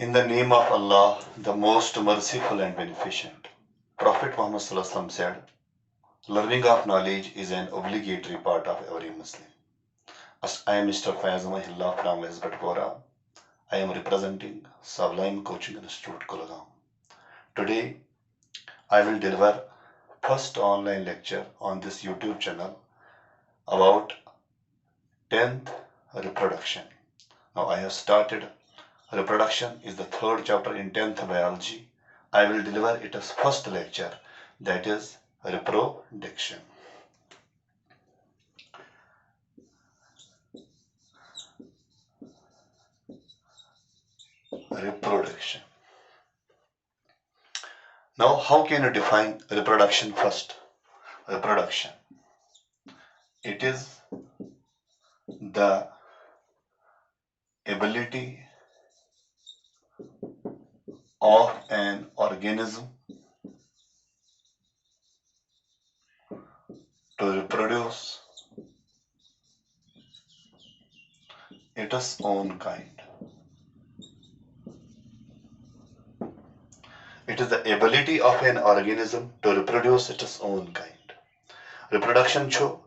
In the name of Allah, the most merciful and beneficent. Prophet Muhammad said, learning of knowledge is an obligatory part of every Muslim. As I am Mr. Faiz Mahillah from Lisbon, I am representing Sublime Coaching Institute, Kulagam. Today, I will deliver first online lecture on this YouTube channel about 10th reproduction. Now I have started. Reproduction is the third chapter in 10th biology. I will deliver it as first lecture, that is reproduction. Reproduction. Now, how can you define reproduction first? Reproduction. It is the ability of an organism to reproduce its own kind. It is the ability of an organism to reproduce its own kind. Reproduction chu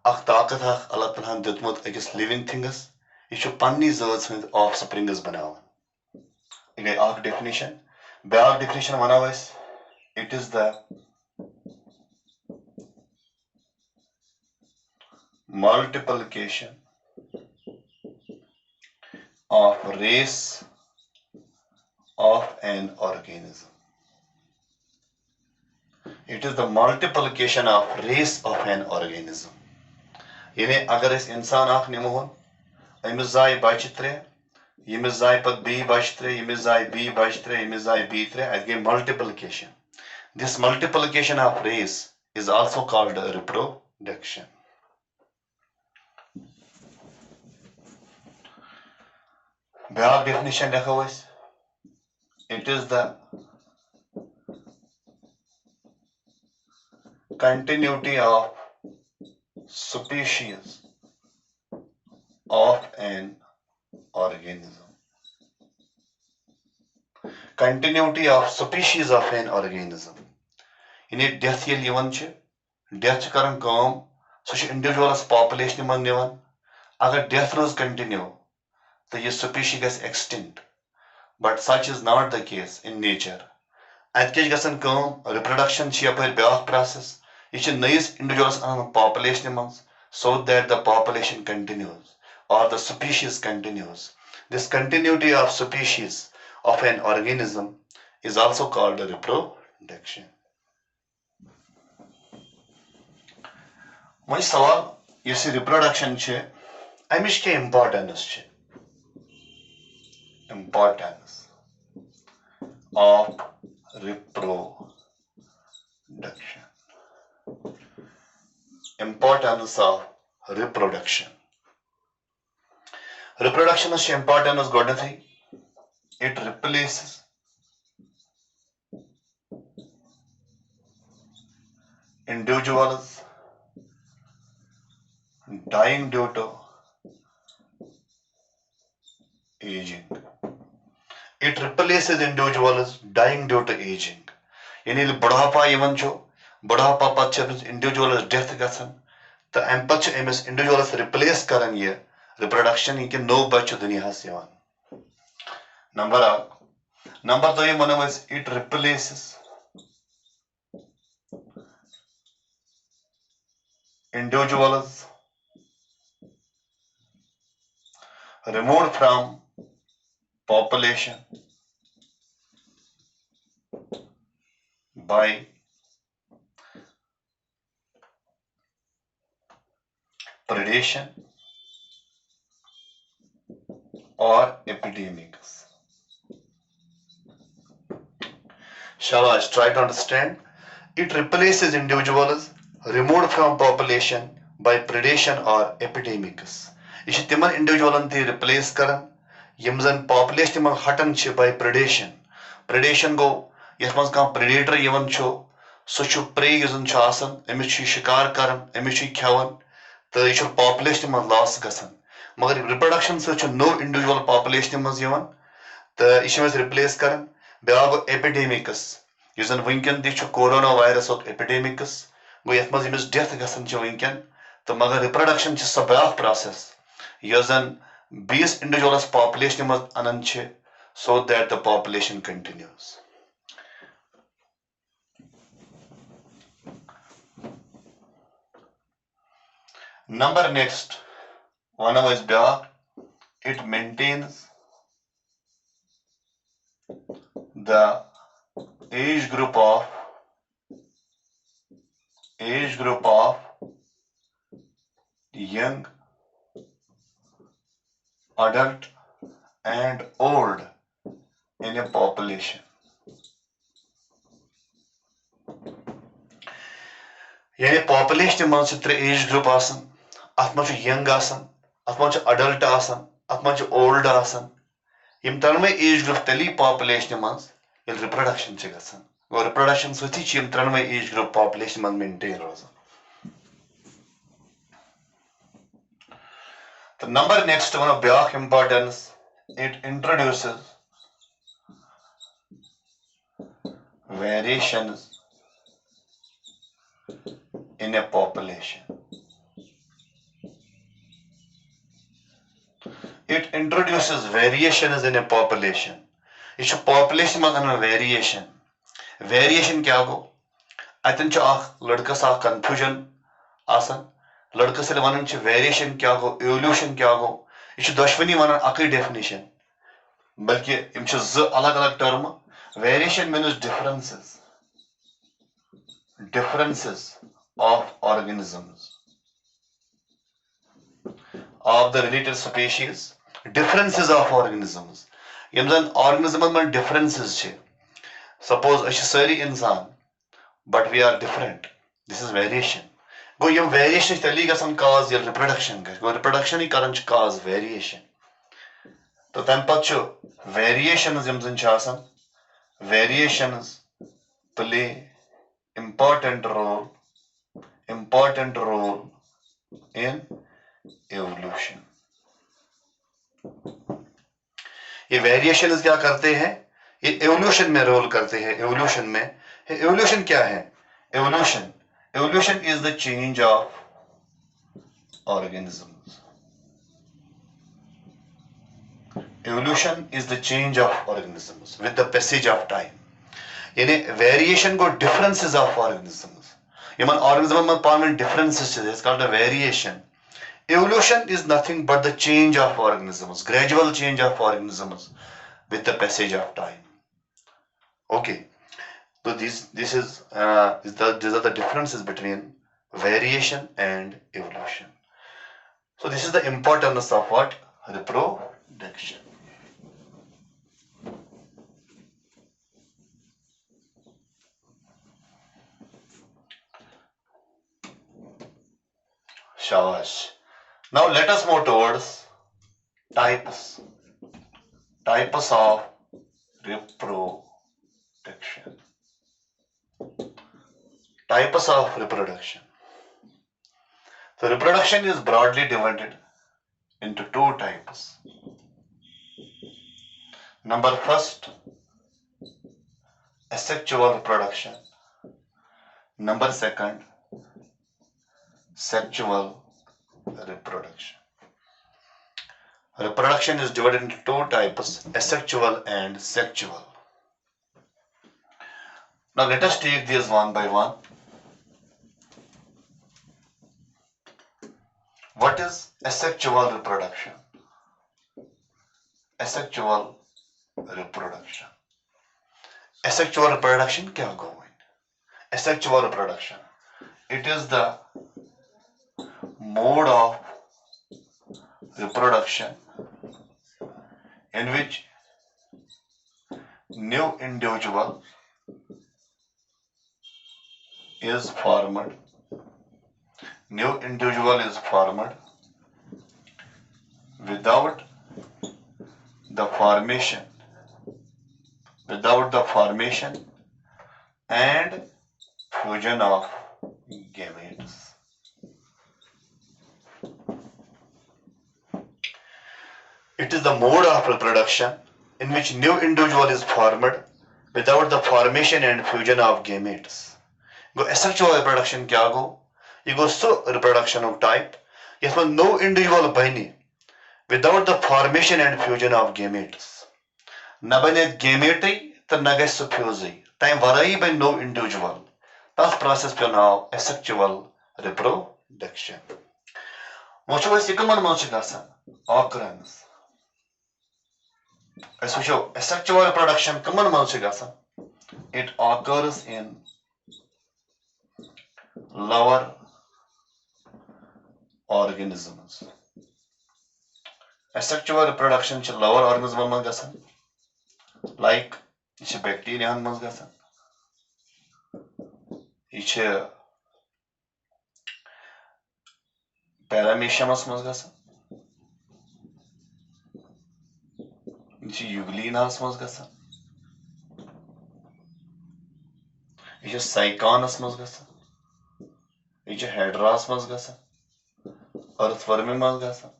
akh taakat akh Allah Ta'ala ditmut ekis living things. Yeh chu panni zat hund offsprings banavan. Yeh akh definition. Beak definition vanav is it is the multiplication of race of an organism. It is the multiplication of race of an organism. यानी अगर इस इंसान आख निमोहन अमिस जाय बच्चे त्रे यमिस जाय पत बी बच्चे त्रे यमिस जाय बी बच्चे त्रे यमिस जाय बी त्रे अत गई multiplication. This multiplication of race is also called reproduction. Beak definition देखो इस it is the continuity of species of an organism. Continuity of species of an organism. In death yel yivan ch death karan kaam so individual's population man nivan agar death roz continue तो ये species gets extinct, but such is not the case in nature. At क्या गसन काम reproduction ची अपर ब्याह process ये ची नयस individuals on population Munch so that the population continues or the species continues. This continuity of species of an organism is also called reproduction. वही सवाल ये reproduction ची अमिश के importance ची importance of reproduction. Importance of reproduction. Reproduction is important as God thing. It replaces individuals dying due to aging. It replaces individuals dying due to aging. यानी बुढ़ापा यवन छो बुढ़ापा पच individuals death गसन तो अम पच एमस individuals replace करन ये reproduction ये नो बच्चे दुनिया से यवन. Number 2 ये मनो is it replaces individuals removed from population by predation or epidemics. Shall I try to understand? It replaces individuals removed from population by predation or epidemics. Ish timan individuals te replace karan yim zan population man hatan ch by predation. Predation go yes मज कह predator यवन सह pray युन Amish शिकार कर अमिस खेवन तो यह population मज loss गसन मगर रिप्रोडक्शन सह नो इंडिविजुअल पॉपुलेशन मज तो यह रिप्लेस कर ब्या गो एपिडेमिक्स इस वनकन कोरोना वायरस एपिडेमिक्स गो ये मज डेथ गन तो मगर रिप्रोडक्शन सो ब्या प्रोसेस यह जन 20 इंडिविजुअल्स पॉपुलेशन मज अनन so that the population continues. Number next, one of is beyond, it maintains the age group of young, adult and old in a population. यानी population मज त्रे age group आसन अत मज यंग आसन अत मज अडल्ट आसन अत मज ओल्ड आसन यम त्रोनवे एज ग्रुप तली पॉपुलेशन मज ये रिप्रोडक्शन गसान गो रिप्रोडक्शन सती यम त्रोनवे एज ग्रुप पॉपुलेशन मज मेंटेन रोजान तो नंबर नेक्स्ट वन ब्या importance it introduces variations in a population. It introduces variations in a population. This population में अन variation. Variation क्या गो? अतन च आख लड़कस आख confusion आसन. लड़कस ले वनन च variation क्या गो? Evolution क्या गो? यह दुश्मनी वन अक डेफिनेशन बल्कि यम अलग अलग term variation means differences of organisms of the related species differences of organisms यम जन ऑर्गेनिजम में डिफरेंसेस सपोज अश सारी इंसान but we are different this is variation गो यम वेरिएशन तली गसन काज ये रिप्रोडक्शन गो रिप्रोडक्शन ही करन काज वेरिएशन तो तम पत वेरिएशंस यम जन आसान variations play important role in evolution. ये वेरिएशंस क्या करते हैं? ये एवोल्यूशन में रोल करते हैं. एवोल्यूशन क्या है? Evolution is the change of organisms. Evolution is the change of organisms with the passage of time. यानी वेरिएशन को differences of organisms. Yemen organism में पावन differences है. It's called a variation. Evolution is nothing but the change of organisms, gradual change of organisms with the passage of time. Okay. So these are the differences between variation and evolution. So this is the importance of what? Reproduction. Shabash. Now let us move towards types of reproduction. Types of reproduction. So reproduction is broadly divided into two types. Number first, asexual reproduction. Number second, sexual reproduction. Reproduction is divided into two types, asexual and sexual. Now let us take these one by one. What is asexual reproduction? Asexual reproduction. Asexual reproduction क्या होगा? Asexual reproduction. It is the mode of reproduction in which new individual is formed. New individual is formed without the formation and fusion of gametes. It is the mode of reproduction in which new individual is formed without the formation and fusion of gametes. Go asexual reproduction क्या गो? ये गो सो reproduction of type yes में no individual बने without the formation and fusion of gametes. न बने gamete तो न गए fuse तम वराई बन no individual. तस process पे नाव asexual reproduction. वचो इस कमन मन छ गसन occurrence. As we show, asexual reproduction कमन मन छ गसन. It occurs in lower organisms. Asexual reproduction छ lower organism मन गसन. Like छ bacteria मन गसन. छ paramecium मन गसन. छ euglena मन गसन. छ cycon मन गसन. छ hydra मन गसन. earthworm मन गसन.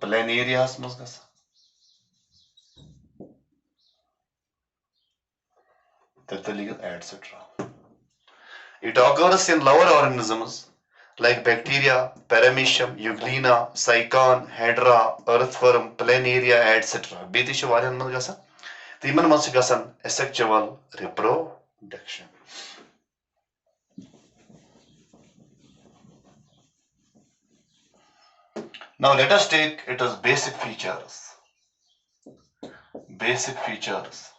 planaria मन गसन. etc. It occurs in lower organisms like bacteria, paramecium, euglena, cycon, hydra, earthworm, planaria, etc. Beeti छ वारियन मन गसन. Timan मन छ गसन asexual reproduction. Now let us take it as basic features. Basic features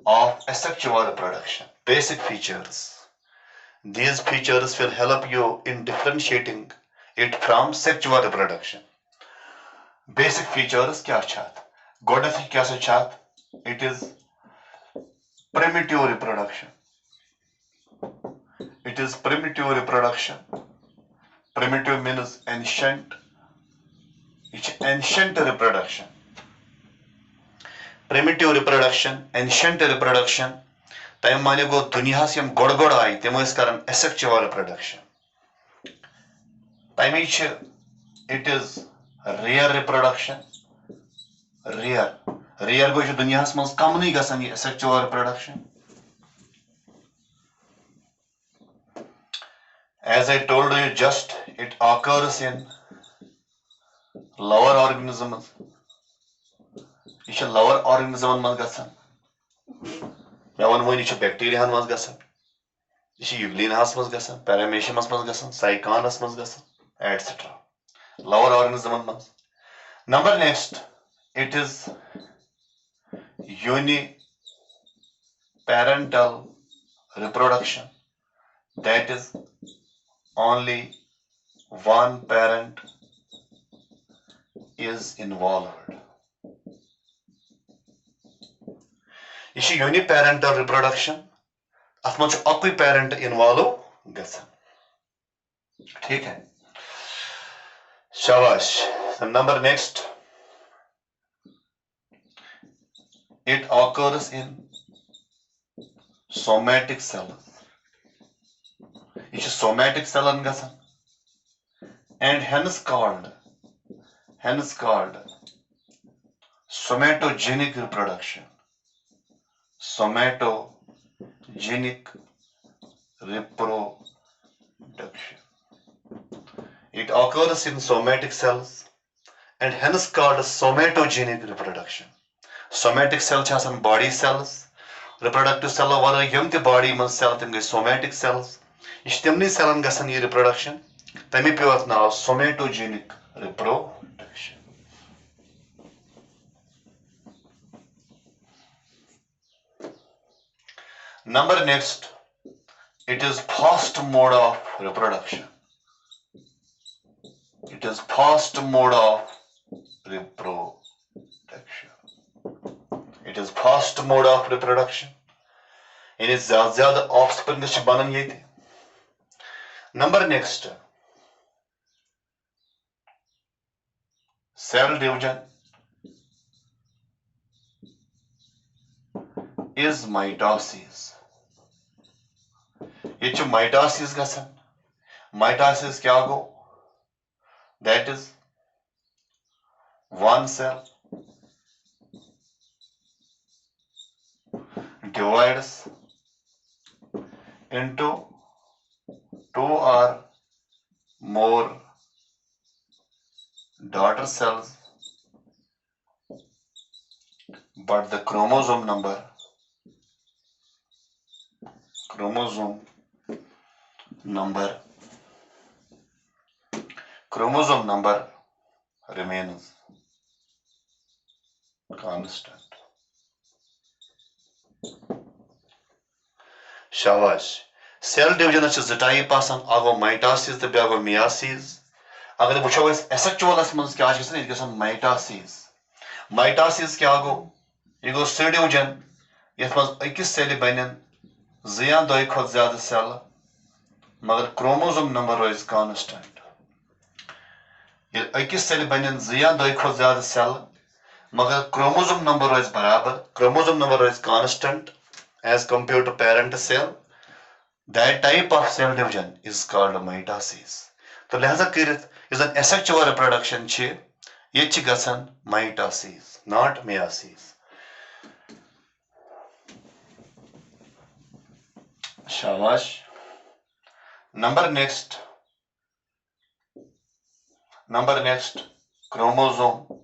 of asexual reproduction. Basic features. These features will help you in differentiating it from sexual reproduction. Basic features क्या छात? गोडनेथ क्या से छात? It is primitive reproduction. It is primitive reproduction. Primitive means ancient. It's ancient reproduction. Primitive reproduction, ancient reproduction. तम माने गो दुनिया से हम गोड़ गोड़ आई तम कारण asexual reproduction. तमी it is rare reproduction. Rare गो दुनिया मज कम नहीं गसान ये asexual reproduction. As I told you just, it occurs in lower organisms. It's a lower organism maz gasan. Yawan moini छ bacteria maz gasan. It's euglena maz gasan, paramecium maz gasan, cycon maz gasan, etc. Lower organism maz. Number next, it is uniparental reproduction. That is only one parent is involved. This is uniparental reproduction. अथ मज अक्वै parent involve गसन. ठीक है. शाबाश. Number next. It occurs in somatic cells. It is somatic cell गसन. And hence called somatogenic reproduction. Somatogenic reproduction. It occurs in somatic cells and hence called somatogenic reproduction. Somatic cell are body cells. Reproductive cell are the body cell, somatic cells. This is the cell reproduction. Tami pure now somatogenic reproduction. Number next, it is fast mode of reproduction. It is fast mode of reproduction. It is fast mode of reproduction. It is ज़्यादा offspring बनन ये थे. Number next, cell division is mitosis. ये जो mitosis गसन, mitosis क्या गो? That is one cell divides into two or more daughter cells, but the chromosome number remains constant. Shabash. Cell division is the type asan ago mitosis the bago meiosis. अगर वो asexual मज क्या mitosis. Mitosis क्या गो? ये गो cell division यथ मज अकिस cell बनिन Zia दोय खत ज़्यादा सेल मगर क्रोमोसोम नंबर रोज कांस्टेंट. ये अकिस सेल बनिन ज़िया दोय खत ज़्यादा सेल मगर क्रोमोसोम नंबर रोज बराबर. क्रोमोसोम नंबर रोज constant as compared to parent cell. That type of cell division is called mitosis. तो लिहाजा करित इस asexual reproduction छे ये छ गसन mitosis, not meiosis. Shabash. Number next, chromosome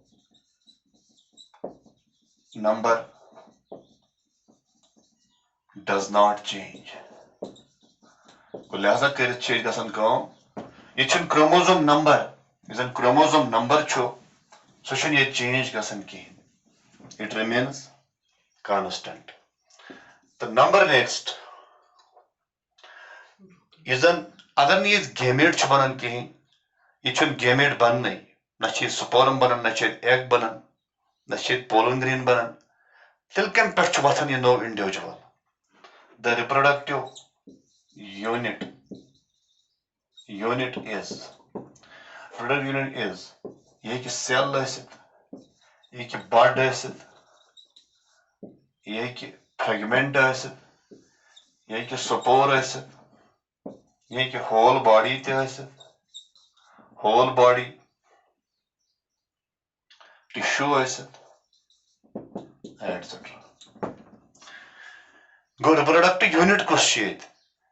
number does not change. लिहाजा करित छ गसन काम ये छन chromosome number इस chromosome number छो सो छन ये change गसन की. It remains constant. The number next इस अगर नहीं gamete छ बनन की ये छन gamete बन नहीं न छ sperm बनन न छ egg बनन न छ pollen grain बनन तिल कम पे छ वथन ये no individual. The reproductive unit is ये कि cell ऐसित ये कि bud ऐसित ये कि fragment ऐसित ये कि spore ऐसित ये कि whole body ते ऐसित whole body tissue ऐसित etc. गो reproductive unit कुछ चीज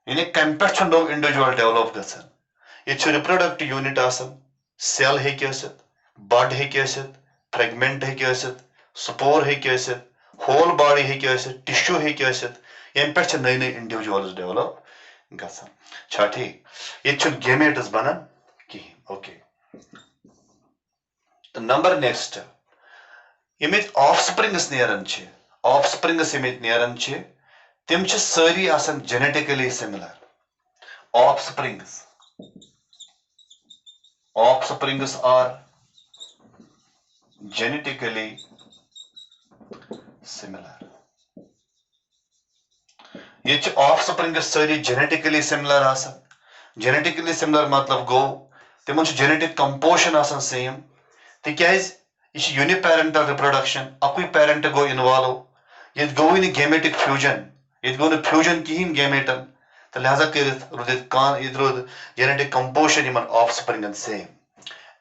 यानी कंपेक्ट नो इंडिविजुअल डेवलप गसन ये छ reproductive unit आसन सेल है कैसित बड है कैसित फ्रेगमेंट है कैसित स्पोर है कैसित होल बॉडी है कैसित टिश्यू है कैसित यम पे छ नई नई इंडिविजुअल्स डेवलप गसन छ ठीक ये छ गेमेट्स बनन की. ओके द नंबर नेक्स्ट यमित ऑफस्प्रिंग्स नेरन छ ऑफस्प्रिंग्स यमित नेरन छ तिम छ सारी आसन genetically similar. Offsprings are genetically similar. ये छ offsprings सारी genetically similar आसन. Genetically similar मतलब गो तिमन छ genetic composition आसन same. तिक्याज ये छ uniparental reproduction अकुई parent गो involve ये गो इन gametic fusion ये गो न फ्यूजन किहिन गेमेटन तो लिहाजा करित रुदित कान इधर genetic composition इमन offspring and same.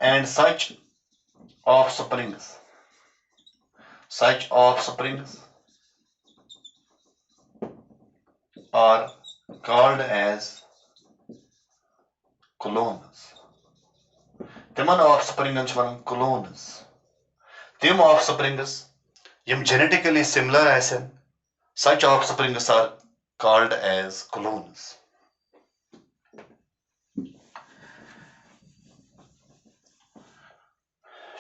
And such offsprings are called as clones. तिमन offspring छ वनन clones. Tim offsprings यम genetically similar आसन such offsprings are called as clones.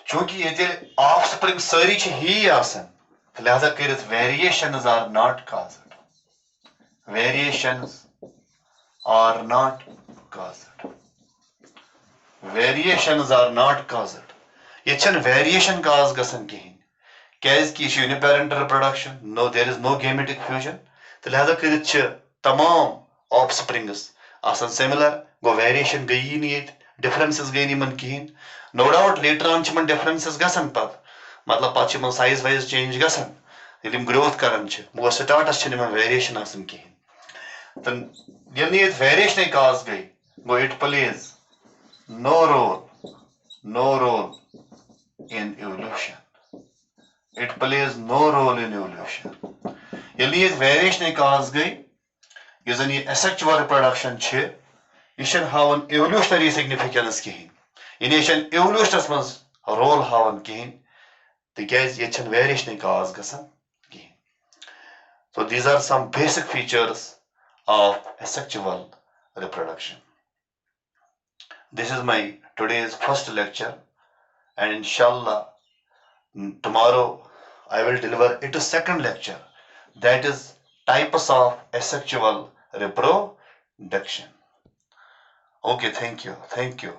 चूंकि ये offspring सारी छ ही आसन लिहाजा करित variations are not caused. Variations are not caused. ये छन variation cause गसन किहिन कैज की uniparental reproduction no there is no gametic fusion तो लिहाजा करित छ तमाम offsprings आसन similar गो variation गई नहीं differences गई नहीं मन किहिन. No doubt later on छ मन differences गसन पत मतलब पत छ मन size wise change गसन यदि growth करन छ मो starters छ मन variation आसन किहिन तो यदि ये variation cause गई गो it plays no role in evolution. It plays no role in evolution. Yeli ye variation cause gay, is an asexual reproduction che, you should have an evolutionary significance kihin. In evolutionist role have kihin, the guys yechan variation cause gasan kihin. So these are some basic features of asexual reproduction. This is my today's first lecture, and inshallah tomorrow I will deliver it a second lecture, that is types of asexual reproduction. Okay, thank you.